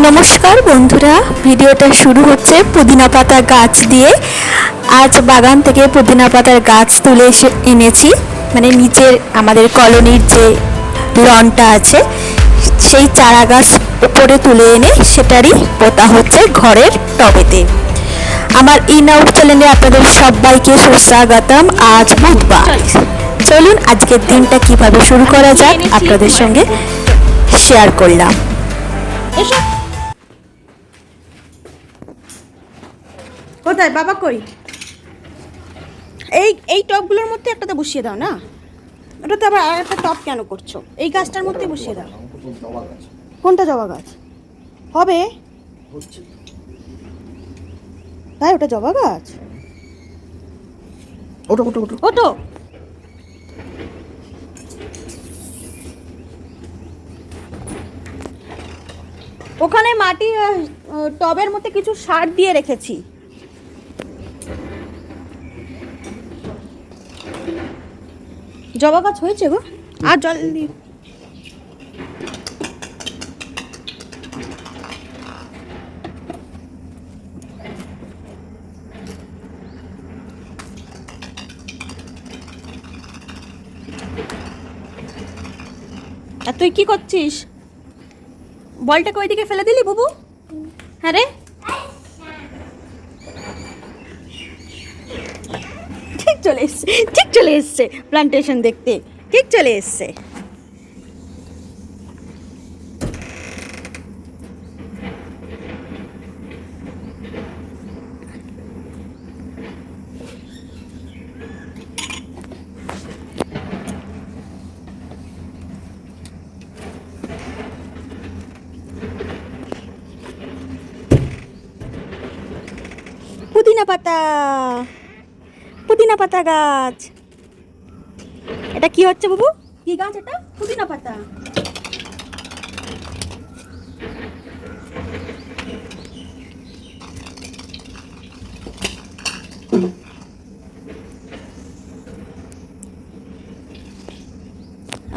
নমস্কার বন্ধুরা, ভিডিওটা শুরু হচ্ছে পুদিনা পাতা গাছ দিয়ে। আজ বাগান থেকে পুদিনা পাতার গাছ তুলে এনেছি, মানে নিচের আমাদের কলোনির যে লনটা আছে সেই চারা গাছ উপরে তুলে এনে সেটারই পোতা হচ্ছে ঘরের টবেতে। আমার ইন আউট চ্যানেলে আপনাদের সবাইকে সুস্বাগতম। আজ বুধবার, চলুন আজকের দিনটা কিভাবে শুরু করা যাক আপনাদের সঙ্গে শেয়ার করলাম। কোথায় বাবা কই? এই টবগুলোর মধ্যে একটাতে বসিয়ে দাও না। ওটাতে আবার আর একটা টব কেন করছো? এই গাছটার মধ্যে বসিয়ে দাও। কোনটা জবা গাছ হবে? তাই ওটা জবা গাছ? ওটো ওটো ওটো ওটো। ওখানে মাটি টবের মধ্যে কিছু সার দিয়ে রেখেছি। জবা গাছ হয়েছে গো, আর জল দি। আর তুই কি করছিস? বলটাকে ওইদিকে ফেলে দিলি বুবু? হ্যাঁ রে, ঠিক চলে এসছে প্লান্টেশন দেখতে, ঠিক চলে এসছে। পুদিনা পাতা গাছ। এটা কি হচ্ছে বাবু? কি গাছ এটা? পুদিনা পাতা।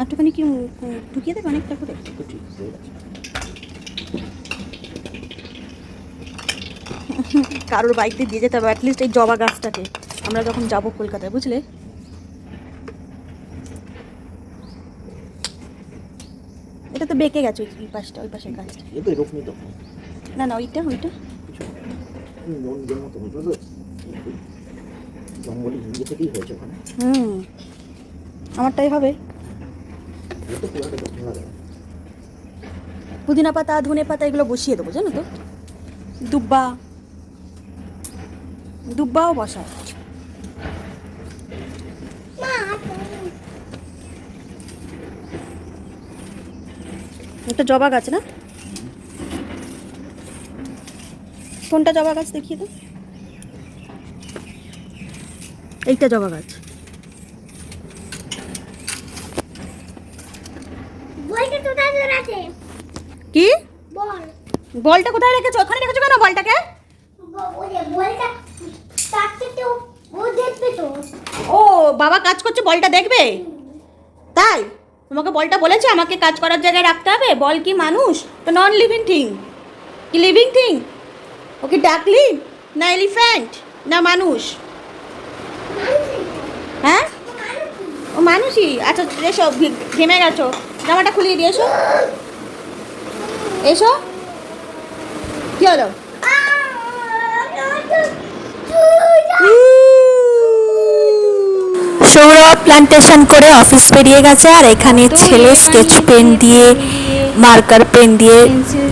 একটুখানি কি ঢুকিয়ে দেবে অনেকটা করে? কারোর বাইকতে দিয়ে যেতে হবে অ্যাটলিস্ট এই জবা গাছটাকে, আমরা যখন যাবো কলকাতায়, বুঝলে? এটা তো বেঁকে গেছে ওই পাশটা, ওই পাশের গাছটা। না না, ওইটা আমারটাই হবে। পুদিনা পাতা, ধনে পাতা এগুলো বসিয়ে দেবো, জানো তো। দুব্বাও বসায়। একটা জবা গাছ না? কোনটা জবা গাছ দেখিয়ে দাও। এইটা জবা গাছ। কি বলটা কোথায় রেখেছো? ওখানে রেখেছো কেন বলটাকে? ও বাবা কাজ করছে, বলটা দেখবে তাই? তোমাকে বলটা বলেছে আমাকে কাজ করার জায়গায় রাখতে হবে? বল কি মানুষ? তো নন লিভিং থিং। কি লিভিং থিং? ওকে ডাকলি না এলিফ্যান্ট না মানুষ? হ্যাঁ ও মানুষই। আচ্ছা এসো, ঘেমে গেছো, জামাটা খুলিয়ে দিয়ে এসো। এসো, কি হলো? সৌরভ প্ল্যান্টেশন করে অফিস বেরিয়ে গেছে, আর এখানে ছেলে স্কেচ পেন দিয়ে, মার্কার পেন দিয়ে,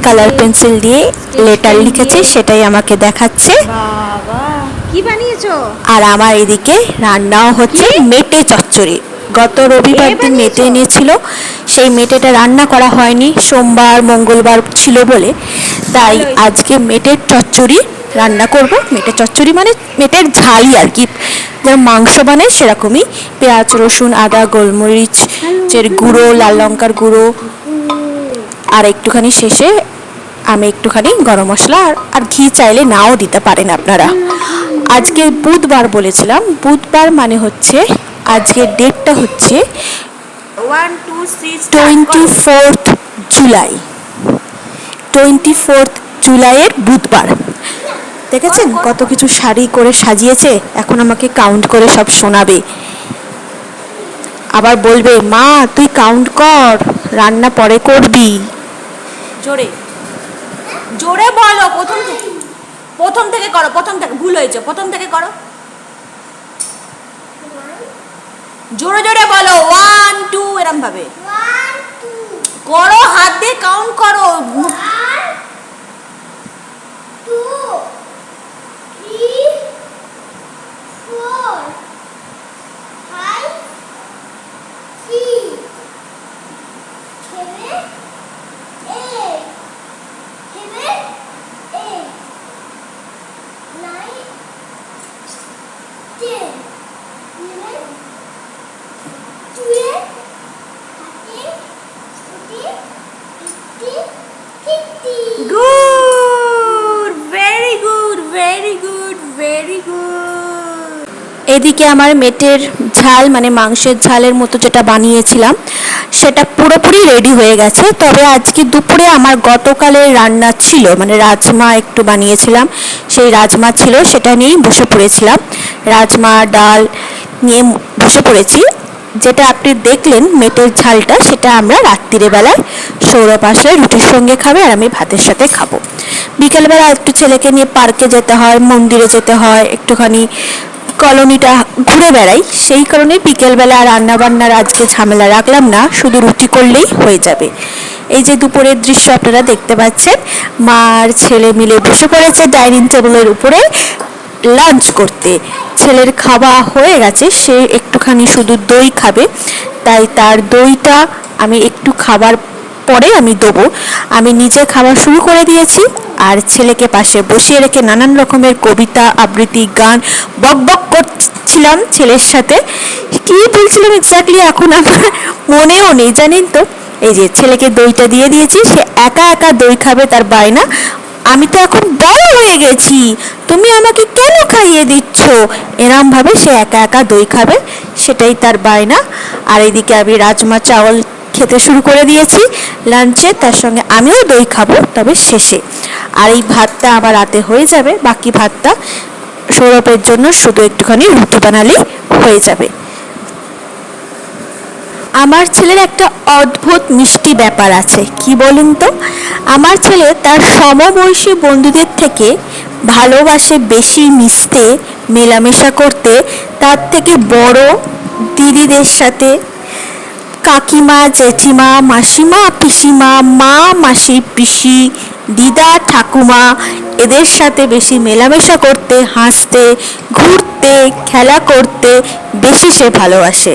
কালার পেন্সিল দিয়ে লেটার লিখেছে, সেটাই আমাকে দেখাচ্ছে। বাবা কি বানিয়েছো? আর আমার এদিকে রান্নাও হচ্ছে মেটে চচ্চড়ি। গত রবিবার দিন মেটে এনেছিল, সেই মেটেটা রান্না করা হয়নি, সোমবার মঙ্গলবার ছিল বলে, তাই আজকে মেটের চচ্চড়ি রান্না করব। মেটের চচ্চড়ি মানে মেটের ঝালই আর কি, যেমন মাংস বানায় সেরকমই। পেঁয়াজ, রসুন, আদা, গোলমরিচের গুঁড়ো, লাল লঙ্কার গুঁড়ো, আর একটুখানি শেষে আমি একটুখানি গরম মশলা আর ঘি চাইলে নাও দিতে পারেন আপনারা। আজকে বুধবার বলেছিলাম, বুধবার মানে হচ্ছে আজকের ডেটটা হচ্ছে 24 জুলাই। 24 জুলাইয়ের বুধবার। দেখেছেন কত কিছু শাড়ি করে সাজিয়েছে, এখন আমাকে কাউন্ট করে সব শোনাবে। আবার বলবে মা তুই কাউন্ট কর, রান্না পরে করবি। জোরে জোরে বলো, প্রথম থেকে করো, প্রথম থেকে ভুল হয়েছে, প্রথম থেকে করো, জোরে জোরে বলো 1 2 এরম ভাবে করো, হাত দিয়ে কাউন্ট করো। Good, very good, very good, very good. এদিকে আমার মেটের ঝাল মানে মাংসের ঝালের মতো যেটা বানিয়েছিলাম সেটা পুরোপুরি রেডি হয়ে গেছে। তবে আজকে দুপুরে আমার গতকালের রান্না ছিল, মানে রাজমা একটু বানিয়েছিলাম, সেই রাজমা ছিল, সেটা নিয়েই বসে পড়েছিলাম। রাজমা ডাল নিয়ে বসে পড়েছি। যেটা আপনি দেখলেন মেটের ঝালটা, সেটা আমরা রাত্রিরে বেলায় সৌরভ আসলে রুটির সঙ্গে খাবে আর আমি ভাতের সাথে খাবো। বিকেলবেলা একটু ছেলেকে নিয়ে পার্কে যেতে হয়, মন্দিরে যেতে হয়, একটুখানি কলোনিটা ঘুরে বেড়াই, সেই কারণে বিকেলবেলা রান্না বান্নার আজকে ঝামেলা রাখলাম না, শুধু রুটি করলেই হয়ে যাবে। এই যে দুপুরের দৃশ্য আপনারা দেখতে পাচ্ছেন, মা আর ছেলে মিলে বসে পড়েছে ডাইনিং টেবিলের উপরে লাঞ্চ করতে। ছেলের খাওয়া হয়ে গেছে, সে একটুখানি শুধু দই খাবে, তাই তার দইটা আমি একটু খাবার পরে আমি দেবো। আমি নিজে খাওয়া শুরু করে দিয়েছি আর ছেলেকে পাশে বসিয়ে রেখে নানান রকমের কবিতা আবৃত্তি গান বক বক করছিলাম ছেলের সাথে। কি বলছিলাম এক্স্যাক্টলি এখন আমার মনেও নেই, জানেন তো। এই যে ছেলেকে দইটা দিয়ে দিয়েছি, সে একা একা দই খাবে, তার বায়না আমি তো এখন বড় হয়ে গেছি, তুমি আমাকে কেন খাইয়ে দিচ্ছ, এরম ভাবে সে একা একা দই খাবে, সেটাই তার বায়না। আর এদিকে আমি রাজমা চাওয়াল খেতে শুরু করে দিয়েছি লাঞ্চে, তার সঙ্গে আমিও দই খাবো, তবে শেষে। আর এই ভাতটা আমার রাতে হয়ে যাবে, বাকি ভাতটা সৌরভের জন্য শুধু একটুখানি রুটি বানালেই হয়ে যাবে। আমার ছেলের একটা অদ্ভুত মিষ্টি ব্যাপার আছে, কি বলুন তো। আমার ছেলে তার সমবয়সী বন্ধুদের থেকে ভালোবাসে বেশি মিশতে, মেলামেশা করতে, তার থেকে বড় দিদিদের সাথে, কাকিমা জেঠিমা মাসিমা পিসিমা মা মাসি পিসি দিদা ঠাকুমা, এদের সাথে বেশি মেলামেশা করতে, হাসতে, ঘুরতে, খেলা করতে বেশি সে ভালোবাসে।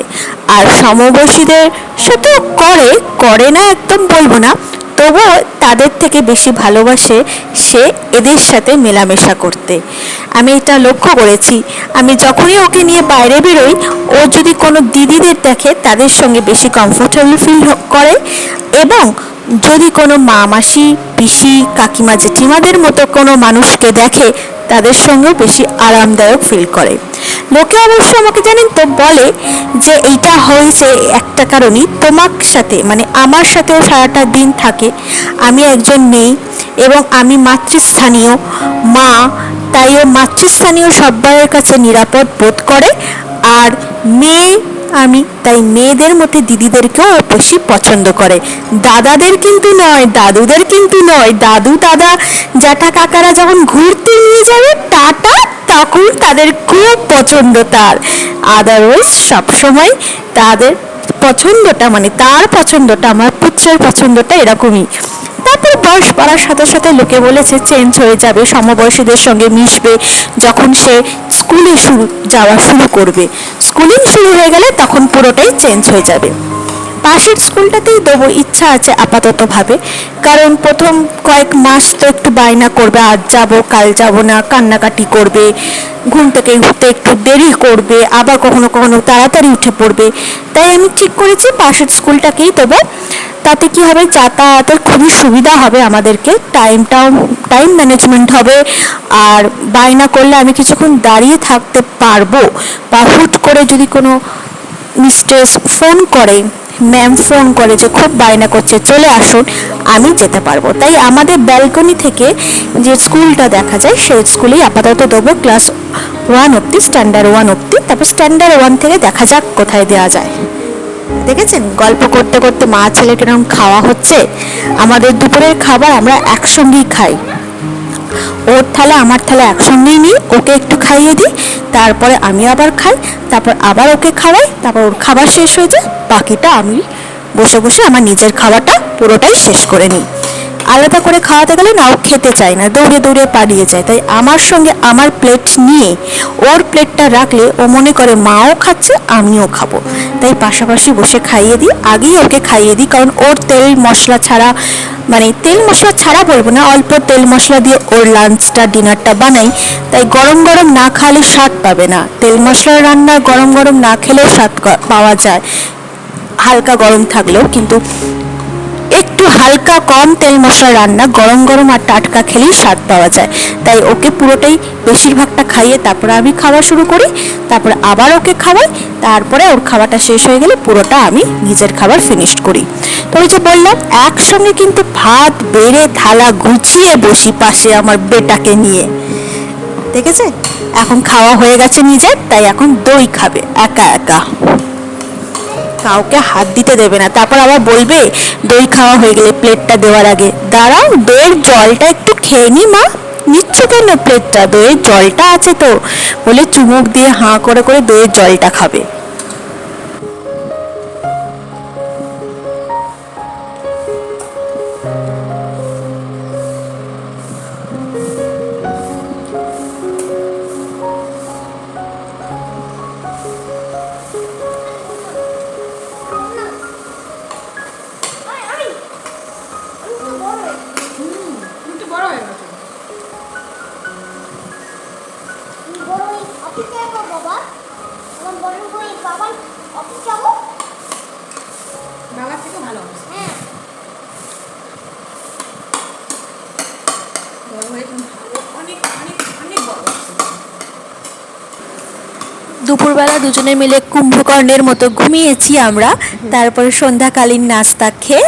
আর সমবয়সীদের সাথেও করে করে না একদম বলবো না, তবুও তাদের থেকে বেশি ভালোবাসে সে এদের সাথে মেলামেশা করতে। আমি এটা লক্ষ্য করেছি, আমি যখনই ওকে নিয়ে বাইরে বেরোই, ও যদি কোনো দিদিদের দেখে তাদের সঙ্গে বেশি কমফোর্টেবল ফিল করে, এবং যদি কোনো মা মাসি পিসি কাকিমা জেঠিমাদের মতো কোনো মানুষকে দেখে তাদের সঙ্গেও বেশি আরামদায়ক ফিল করে। লোকে অবশ্য আমাকে জানেন তো বলে যে এইটা হয়েছে একটা কারণই, তোমার সাথে মানে আমার সাথেও সারাটা দিন থাকে, আমি একজন মেয়ে এবং আমি মাতৃস্থানীয় মা, তাই ও মাতৃস্থানীয় সবার কাছে নিরাপদ বোধ করে। আর মেয়ে আমি, তাই মেয়েদের মধ্যে দিদিদেরকেও বেশি পছন্দ করে, দাদাদের কিন্তু নয়, দাদুদের কিন্তু নয়। দাদু দাদা জ্যাঠা কাকারা যখন ঘুরতে নিয়ে যাবে টাটা, তখন তাদের খুব পছন্দ তার। আদারওয়াইজ সবসময় তাদের পছন্দটা মানে তার পছন্দটা, আমার পুত্রের পছন্দটা এরকমই। তারপর বয়স বাড়ার সাথে সাথে লোকে বলেছে চেঞ্জ হয়ে যাবে, সমবয়সীদের সঙ্গে মিশবে, যখন সে স্কুলে যাওয়া শুরু করবে, স্কুলিং শুরু হয়ে গেলে তখন পুরোটাই চেঞ্জ হয়ে যাবে। পাশের স্কুলটাতেই দেবো ইচ্ছা আছে আপাতত ভাবে, কারণ প্রথম কয়েক মাস তো একটু বায়না করবে, আজ যাব কাল যাব না, কান্নাকাটি করবে, ঘুম থেকে উঠতে একটু দেরি করবে, আবার কখনো কখনো তাড়াতাড়ি উঠে পড়বে। তাই আমি ঠিক করেছি পাশের স্কুলটাকেই দেবো। তাতে কি হবে, যাতায়াতের খুবই সুবিধা হবে আমাদেরকে, টাইম ম্যানেজমেন্ট হবে। আর বায়না করলে আমি কিছুক্ষণ দাঁড়িয়ে থাকতে পারবো, বা হুট করে যদি কোনো মিস্ট্রেস ফোন করে ম্যাম ফোন করে যে খুব বায়না করছে চলে আসুন, আমি যেতে পারবো। তাই আমাদের ব্যালকনি থেকে যে স্কুলটা দেখা যায় সেই স্কুলেই আপাতত দেবো ক্লাস 1 অব্দি, স্ট্যান্ডার্ড 1 অব্দি। তারপর স্ট্যান্ডার্ড 1 থেকে দেখা যাক কোথায় দেওয়া যায়। দেখেছেন গল্প করতে করতে মা ছেলে কিরকম খাওয়া হচ্ছে। আমাদের দুপুরের খাবার আমরা একসঙ্গেই খাই, ওর থালা আমার থালা একসঙ্গেই নিই, ওকে একটু খাইয়ে দিই, তারপরে আমি আবার খাই, তারপর আবার ওকে খাওয়াই, তারপর ওর খাবার শেষ হয়ে যায়, বাকিটা আমি বসে বসে আমার নিজের খাবারটা পুরোটাই শেষ করে নিই। আলাদা করে খাওয়াতে গেলে না ও খেতে চায় না, দৌড়ে দৌড়ে পালিয়ে যায়। তাই আমার সঙ্গে আমার প্লেট নিয়ে ওর প্লেটটা রাখলে ও মনে করে মাও খাচ্ছে আমিও খাবো, তাই পাশাপাশি বসে খাইয়ে দিই। আগেই ওকে খাইয়ে দিই, কারণ ওর তেল মশলা ছাড়া, মানে তেল মশলা ছাড়া বলবো না, অল্প তেল মশলা দিয়ে ওর লাঞ্চটা ডিনারটা বানাই। তাই গরম গরম না খালে স্বাদ পাবে না, তেল মশলার রান্না গরম গরম না খেলেও স্বাদ পাওয়া যায়, হালকা গরম থাকলেও। কিন্তু একটু হালকা কম তেল মশলা রান্না গরম গরম আর টাটকা খেলেই স্বাদ পাওয়া যায়। তাই ওকে পুরোটাই বেশিরভাগটা খাইয়ে তারপরে আমি খাওয়া শুরু করি, তারপরে আবার ওকে খাওয়াই, তারপরে ওর খাওয়াটা শেষ হয়ে গেলে পুরোটা আমি নিজের খাবার ফিনিশ করি। তো ওই যে বললাম একসঙ্গে কিন্তু ভাত বেড়ে থালা গুছিয়ে বসি পাশে আমার বেটাকে নিয়ে। দেখেছে এখন খাওয়া হয়ে গেছে নিজের, তাই এখন দই খাবে একা একা, কাউকে হাত দিতে দেবে না। তারপর আবার বলবে দই খাওয়া হয়ে গেলে প্লেটটা দেওয়ার আগে, দাঁড়াও দইয়ের জলটা একটু খেয়ে নি মা, নিচ্ছ কেন প্লেটটা, দইয়ের জলটা আছে তো, বলে চুমুক দিয়ে হাঁ করে করে দইয়ের জলটা খাবে। একটু বড় হয়ে গেছে। বাবার থেকে ভালো হবে। বড় হয়ে অনেক অনেক অনেক বড় হচ্ছে। দুপুরবেলা দুজনে মিলে কুম্ভকর্ণের মতো ঘুমিয়েছি আমরা। তারপরে সন্ধ্যাকালীন নাস্তা খেয়ে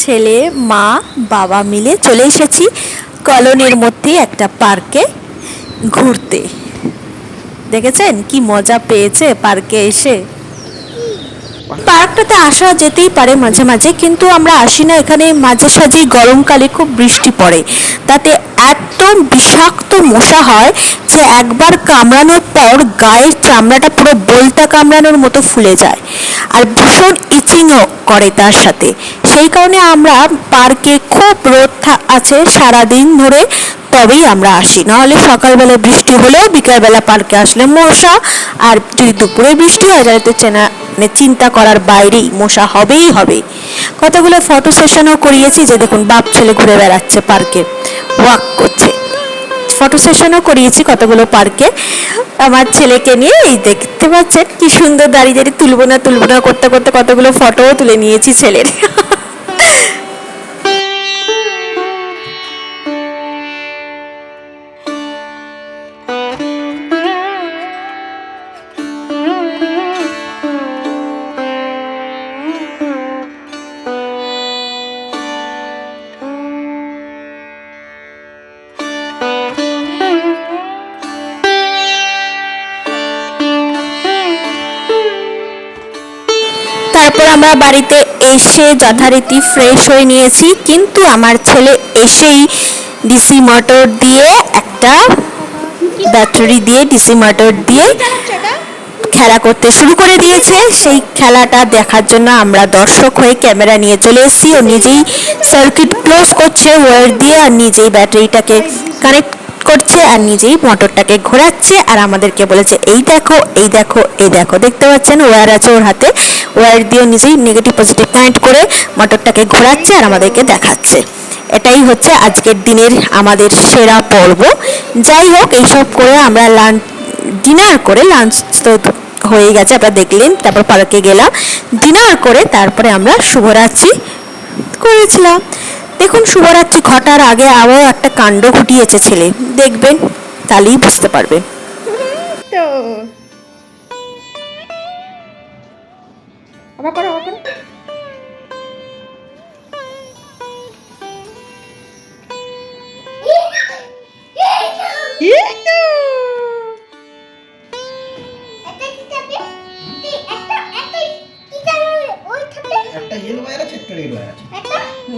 ছেলে মা বাবা মিলে চলে এসেছি কলোনির মধ্যে একটা পার্কে ঘুরতে। দেখেছেন কি মজা পেয়েছে পার্কে এসে। পার্কটাতে আসা যেতেই পারে মাঝে মাঝে, কিন্তু আমরা আসি না এখানে মাঝে সাঝেই। গরমকালে খুব বৃষ্টি পড়ে, তাতে এত বিষাক্ত মশা হয় যে একবার কামড়ানোর পর গায়ের চামড়াটা পুরো বলতা কামড়ানোর মতো ফুলে যায়, আর ভীষণ ইচিংও করে তার সাথে। সেই কারণে আমরা পার্কে খুব রোদ আছে সারাদিন ধরে তবেই আমরা আসি, নাহলে সকালবেলা বৃষ্টি হলেও বিকালবেলা পার্কে আসলে মশা, আর যদি দুপুরে বৃষ্টি হয় তাহলে তো চিন্তা করার বাইরেই, মশা হবেই হবে। কতগুলো ফটো সেশনও করিয়েছি, যে দেখুন বাপ ছেলে ঘুরে বেড়াচ্ছে পার্কে, ওয়াক করছে। ফটো সেশনও করিয়েছি কতগুলো পার্কে আমার ছেলেকে নিয়ে। এই দেখতে পাচ্ছেন কি সুন্দর দাঁড়িয়ে দাঁড়িয়ে তুলবো না করতে করতে কতগুলো ফটোও তুলে নিয়েছি ছেলের। তারপর আমরা বাড়িতে এসে যথারীতি ফ্রেশ হয়ে নিয়েছি, কিন্তু আমার ছেলে এসেই ডিসি মোটর দিয়ে একটা ব্যাটারি দিয়ে ডিসি মোটর দিয়ে খেলা করতে শুরু করে দিয়েছে। সেই খেলাটা দেখার জন্য আমরা দর্শক হয়ে ক্যামেরা নিয়ে চলে এসেছি। ও নিজেই সার্কিট ক্লোজ করছে ওয়্যার দিয়ে, আর নিজেই ব্যাটারিটাকে কানেক্ট করছে, আর নিজেই মোটরটাকে ঘোরাচ্ছে, আর আমাদেরকে বলেছে এই দেখো এই দেখো এই দেখো। দেখতে পাচ্ছেন ওয়্যার আছে ওর হাতে, ওয়্যার দিয়ে নিজেই নেগেটিভ পজিটিভ কানেক্ট করে মোটরটাকে ঘোরাচ্ছে আর আমাদেরকে দেখাচ্ছে। এটাই হচ্ছে আজকের দিনের আমাদের সেরা পর্ব। যাই হোক এইসব করে আমরা ডিনার করে, লাঞ্চ তো হয়ে গেছে আপনারা দেখলেন, তারপর পার্কে গেলাম, ডিনার করে তারপরে আমরা শুভরাত্রি করেছিলাম। দেখুন শুভরাত্রি ঘটার আগে আরও একটা কাণ্ড ঘটিয়েছে ছেলে, দেখবেন তাহলেই বুঝতে পারবেন। তো আবার করো এই তো। একটা ইয়েলো ওয়্যার আছে, একটা রেড ওয়্যার আছে।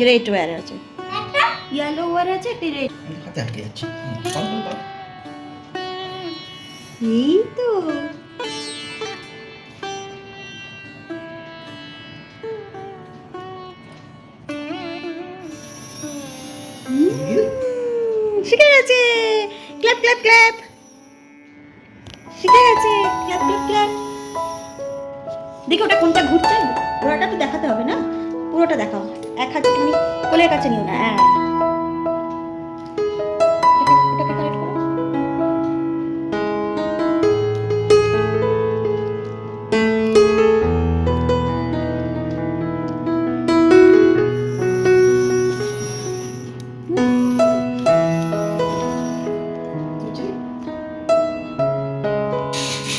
রেড ওয়্যার আছে, ইয়েলো ওয়্যার আছে, একটা রেড। হাতে আটকে যাচ্ছে। কন্ট্রোল কর। এই তো। শিখে গেছে। Clap clap clap. শিখে গেছে। Clap clap clap. দেখো ওটা কোনটা ঘুরছে, পুরোটা তো দেখাতে হবে না, পুরোটা দেখাও। এক হাতে তুমি কোলের কাছে নিও না। হ্যাঁ, ওটাকে কারেক্ট করো।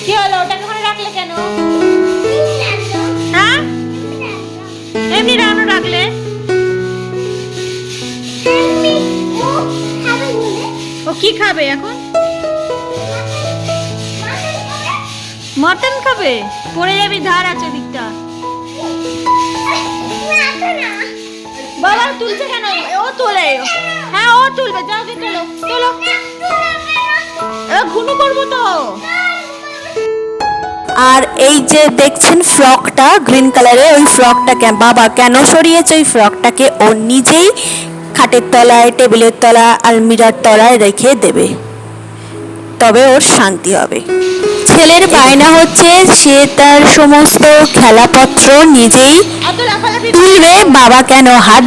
কি হলো, ওটাকে ওখানে রাখলে কেন? হ্যাঁ, এমনি রানো রাখলে। ও কি খাবে এখন? মটন খাবে? পড়ে যাবি, ধার আছে দিকটা। বাবা তুলছে কেন? ও তোলে। হ্যাঁ ও তুলবে, যাও কি চলো চলো। ঘুনু করবো তো। আর এই যে দেখছেন ফ্রকটা গ্রিন কালারের, ওই ফ্রকটাকে বাবা কেন সরিয়েছে? ওই ফ্রকটাকে ও নিজেই খাটের তলায়, টেবিলের তলায়, আলমিরার তলায় রেখে দেবে, তবে ওর শান্তি হবে। ছেলের বায়না হচ্ছে সে তার সমস্ত খেলাপত্র নিজেই এত লাফালাফি তুলবে, বাবা কেন হাত